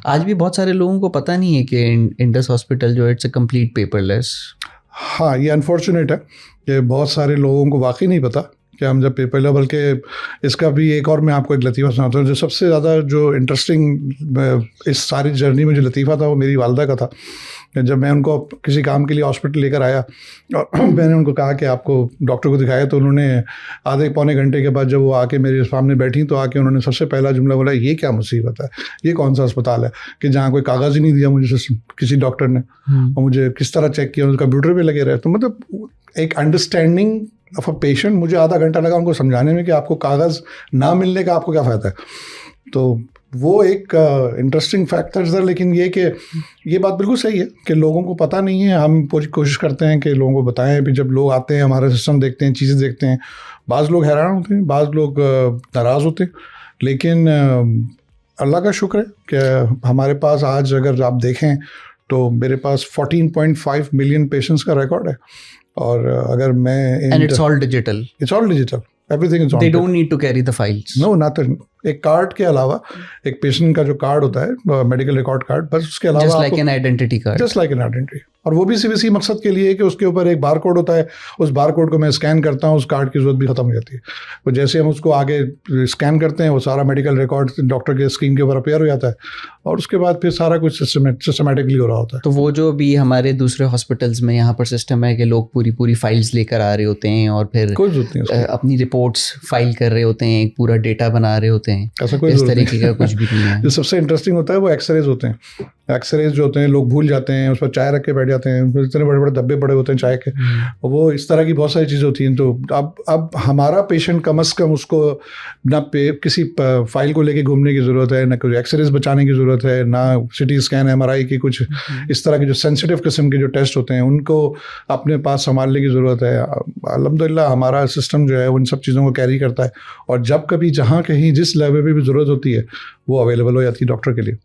आज भी बहुत सारे लोगों को पता नहीं है कि इंडस हॉस्पिटल जो है इट्स अ कंप्लीट पेपरलेस। हाँ, ये अनफॉर्चुनेट है कि बहुत सारे लोगों को वाकई नहीं पता कि हम जब पेपर, बल्कि इसका भी एक और मैं आपको एक लतीफ़ा सुनाता हूँ। जो सबसे ज़्यादा जो इंटरेस्टिंग इस सारी जर्नी में जो लतीफ़ा था वो मेरी वालदा का था। जब मैं उनको किसी काम के लिए हॉस्पिटल लेकर आया और मैंने उनको कहा कि आपको डॉक्टर को दिखाया, तो उन्होंने आधे पौने घंटे के बाद जब वो आके मेरे सामने बैठी तो आके उन्होंने सबसे पहला जुमला बोला, ये क्या मुसीबत है, ये कौन सा अस्पताल है कि जहाँ कोई कागज़ ही नहीं दिया मुझे किसी डॉक्टर ने, और मुझे किस तरह चेक किया, कंप्यूटर पे लगे रहे। तो मतलब एक अंडरस्टैंडिंग ऑफ अ पेशेंट, मुझे आधा घंटा लगा उनको समझाने में कि आपको कागज़ ना मिलने का आपको क्या फ़ायदा है। तो वो एक इंटरेस्टिंग फैक्टर्स है। लेकिन ये कि ये बात बिल्कुल सही है कि लोगों को पता नहीं है। हम पूरी कोशिश करते हैं कि लोगों को बताएं। भी जब लोग आते हैं, हमारा सिस्टम देखते हैं, चीज़ें देखते हैं, बाज़ लोग हैरान होते हैं, बाज़ लोग नाराज़ होते हैं। लेकिन अल्लाह का शुक्र है कि हमारे पास आज अगर आप देखें तो मेरे पास 14.5 मिलियन पेशेंट्स का रिकॉर्ड है। और अगर मैं and it's all digital, everything is on. They don't need to carry the files. No, not एक कार्ड के अलावा, एक पेशेंट का जो कार्ड होता है, मेडिकल रिकॉर्ड कार्ड, बस उसके अलावा just like an identity card, just like an identity. और वो भी सिर्फ इसी मकसद के लिए कि उसके ऊपर एक बार कोड होता है, उस बार कोड को मैं स्कैन करता हूँ, उस कार्ड की जरूरत भी खत्म हो जाती है। तो जैसे हम उसको आगे स्कैन करते हैं, वो सारा मेडिकल रिकॉर्ड डॉक्टर के स्क्रीन के ऊपर अपेयर हो जाता है, और उसके बाद फिर सारा कुछ सिस्टमेटिकली हो रहा होता है। तो वो जो भी हमारे दूसरे हॉस्पिटल्स में यहाँ पर सिस्टम है कि लोग पूरी फाइल्स लेकर आ रहे होते हैं और फिर अपनी रिपोर्ट्स फाइल कर रहे होते हैं, एक पूरा डेटा बना रहे होते हैं, ऐसा कोई इस तरीके का कुछ भी नहीं है। जो सबसे इंटरेस्टिंग होता है वो एक्सरेज होते हैं। एक्सरेज जो होते हैं लोग भूल जाते हैं, उस पर चाय रख के बैठ जाते हैं, इतने बड़े बड़े डब्बे पड़े होते हैं चाय के, और वो इस तरह की बहुत सारी चीज़ें होती हैं। तो अब हमारा पेशेंट कम से कम उसको ना किसी फाइल को लेके घूमने की ज़रूरत है, ना कुछ एक्सरेज बचाने की ज़रूरत है, ना सिटी स्कैन MRI की कुछ इस तरह के जो सेंसिटिव किस्म के जो टेस्ट होते हैं उनको अपने पास संभालने की ज़रूरत है। अल्हम्दुलिल्लाह हमारा सिस्टम जो है उन सब चीज़ों को कैरी करता है, और जब कभी जहाँ कहीं जिस लेवल पर भी ज़रूरत होती है वो अवेलेबल हो जाती है डॉक्टर के लिए।